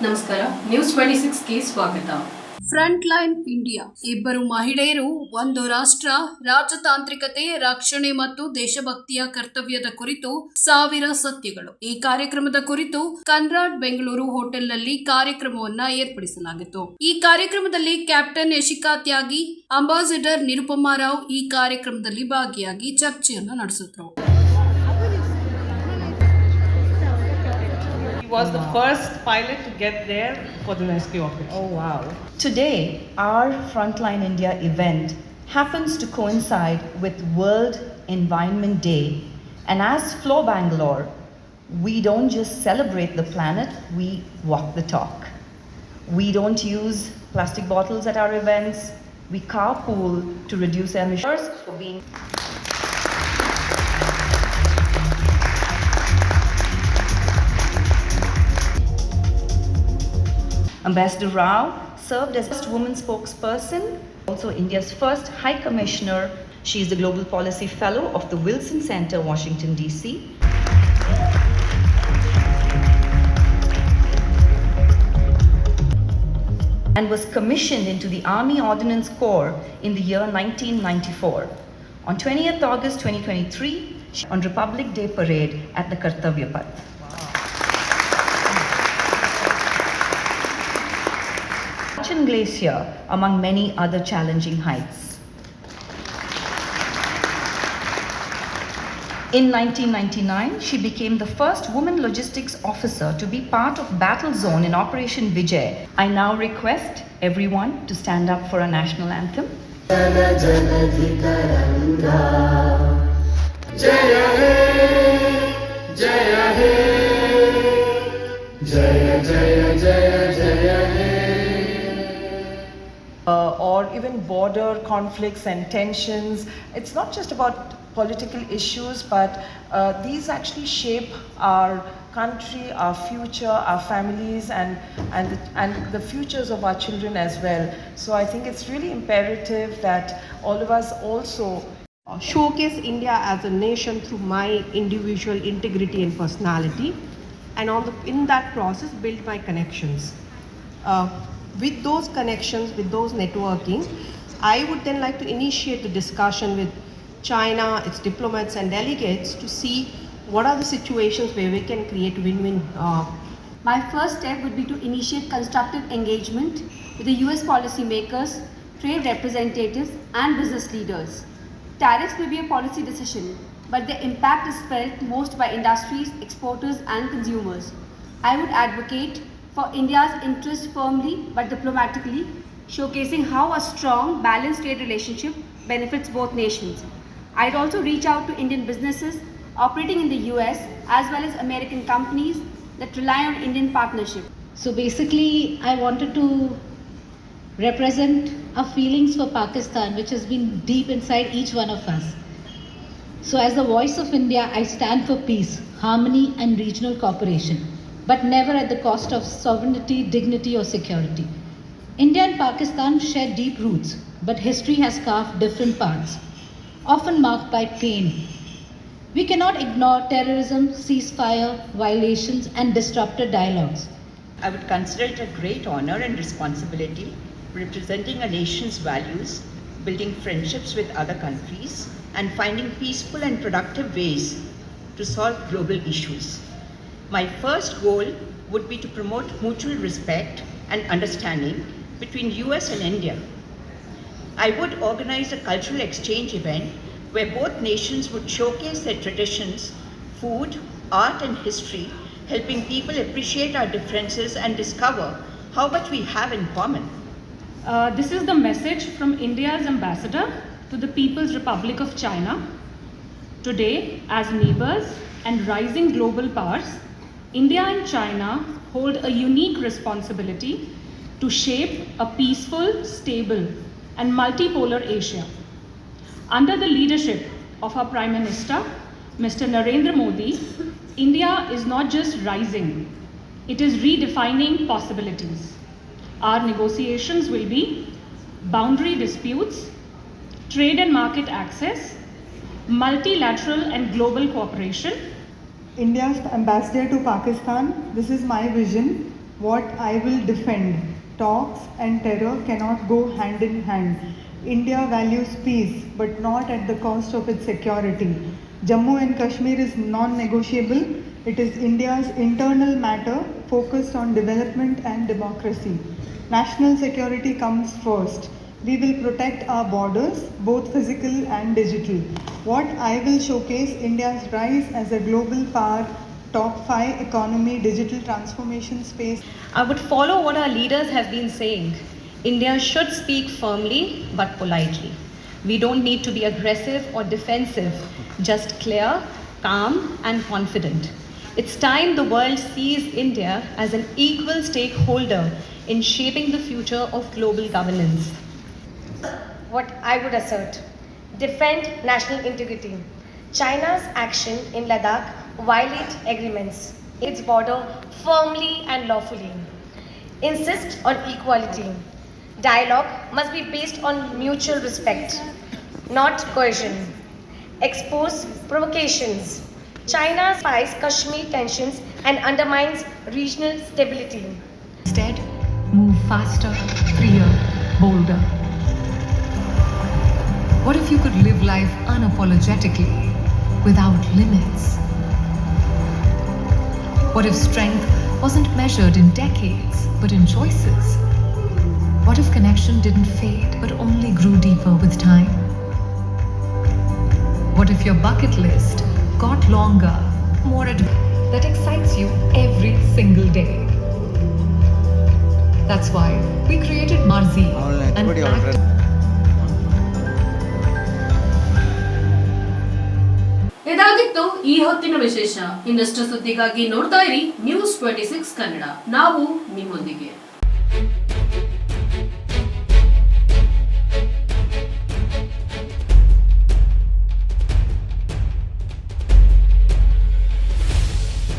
ನಮಸ್ಕಾರ ನ್ಯೂಸ್ 26ಗೆ ಸ್ವಾಗತ. Front line India ಇಬ್ಬರು ಮಹಿಳೆಯರು ಒಂದು ರಾಷ್ಟ್ರ ರಾಜತಾಂತ್ರಿಕತೆ ರಕ್ಷಣೆ ಮತ್ತು ದೇಶಭಕ್ತಿಯ ಕರ್ತವ್ಯದ ಕುರಿತು 1000 ಸತ್ಯಗಳು. ಈ ಕಾರ್ಯಕ್ರಮದ ಕುರಿತು ಕನ್ರಾಡ್ ಬೆಂಗಳೂರು ಹೋಟೆಲ್ನಲ್ಲಿ ಕಾರ್ಯಕ್ರಮವನ್ನ ಏರ್ಪಡಿಸಲಾಗಿತ್ತು. ಈ ಕಾರ್ಯಕ್ರಮದಲ್ಲಿ ಕ್ಯಾಪ್ಟನ್ ಯಶಿಕಾ ತ್ಯಾಗಿ, ಅಂಬಾಸಿಡರ್ ನಿರುಪಮಾ ರಾವ್ ಈ ಕಾರ್ಯಕ್ರಮದಲ್ಲಿ ಭಾಗಿಯಾಗಿ ಚರ್ಚೆಯನ್ನು ನಡೆಸಿದ್ರು. He was the first pilot to get there for the rescue operation. Oh wow. Today, our Frontline India event happens to coincide with World Environment Day. And as Flow Bangalore, we don't just celebrate the planet, we walk the talk. We don't use plastic bottles at our events. We carpool to reduce emissions. For being Ambassador Rao served as first woman spokesperson, also India's first High Commissioner. She is the Global Policy Fellow of the Wilson Center, Washington, D.C. And was commissioned into the Army Ordnance Corps in the year 1994. On 20th August 2023, on Republic Day Parade at the Kartavya Path. Glacier, among many other challenging heights. In 1999, she became the first woman logistics officer to be part of Battle Zone in Operation Vijay. I now request everyone to stand up for our national anthem. Jana Jana Dhikaranga Jaya He Jaya He Jaya Jaya Jaya Jaya He. Or even border conflicts and tensions. It's not just about political issues, but these actually shape our country, our future, our families, and the futures of our children as well. So I think it's really imperative that all of us also showcase India as a nation through my individual integrity and personality, and in that process build my connections. With those connections, with those networking, I would then like to initiate the discussion with China, its diplomats and delegates to see what are the situations where we can create win-win. My first step would be to initiate constructive engagement with the US policymakers, trade representatives and business leaders. Tariffs may be a policy decision, but their impact is felt most by industries, exporters and consumers. I would advocate for India's interest firmly but diplomatically, showcasing how a strong, balanced trade relationship benefits both nations. I'd also reach out to Indian businesses operating in the US as well as American companies that rely on Indian partnership. So basically, I wanted to represent our feelings for Pakistan, which has been deep inside each one of us. So as the voice of India, I stand for peace, harmony and regional cooperation, but never at the cost of sovereignty, dignity or security. India and Pakistan share deep roots, but history has carved different paths, often marked by pain. We cannot ignore terrorism, ceasefire, violations and disrupted dialogues. I would consider it a great honor and responsibility representing a nation's values, building friendships with other countries and finding peaceful and productive ways to solve global issues. My first goal would be to promote mutual respect and understanding between US and India. I would organize a cultural exchange event where both nations would showcase their traditions, food, art and history, helping people appreciate our differences and discover how much we have in common. This is the message from India's ambassador to the People's Republic of China. Today, as neighbors and rising global powers, India and China hold a unique responsibility to shape a peaceful, stable and multipolar Asia. Under the leadership of our Prime Minister, Mr. Narendra Modi, India is not just rising, it is redefining possibilities. Our negotiations will be boundary disputes, trade and market access, multilateral and global cooperation, India's ambassador to Pakistan, this is my vision what I will defend. Talks and terror cannot go hand in hand. India values peace, but not at the cost of its security. Jammu and Kashmir is non-negotiable. It is India's internal matter focused on development and democracy. National security comes first. We will protect our borders, both physical and digital. What I will showcase India's rise as a global power, top 5 economy, digital transformation space. I would follow what our leaders have been saying. India should speak firmly but politely. We don't need to be aggressive or defensive, just clear, calm, and confident. It's time the world sees India as an equal stakeholder in shaping the future of global governance. What I would assert: defend national integrity. China's action in Ladakh violate agreements, its border firmly and lawfully. Insist on equality. Dialogue must be based on mutual respect, not coercion. Expose provocations. China spies Kashmir tensions and undermines regional stability. Instead, move faster, freer, bolder. What if you could live life unapologetically, without limits? What if strength wasn't measured in decades, but in choices? What if connection didn't fade, but only grew deeper with time? What if your bucket list got longer, more advanced, that excites you every single day? That's why we created Marzi, an act. ಇದಾಗಿತ್ತು ಈ ಹೊತ್ತಿನ ವಿಶೇಷ. ಇನ್ನಷ್ಟು ಸುದ್ದಿಗಾಗಿ ನೋಡ್ತಾ ಇರಿ news 26 Kannada. ನಾವು ನಿಮ್ಮೊಂದಿಗೆ.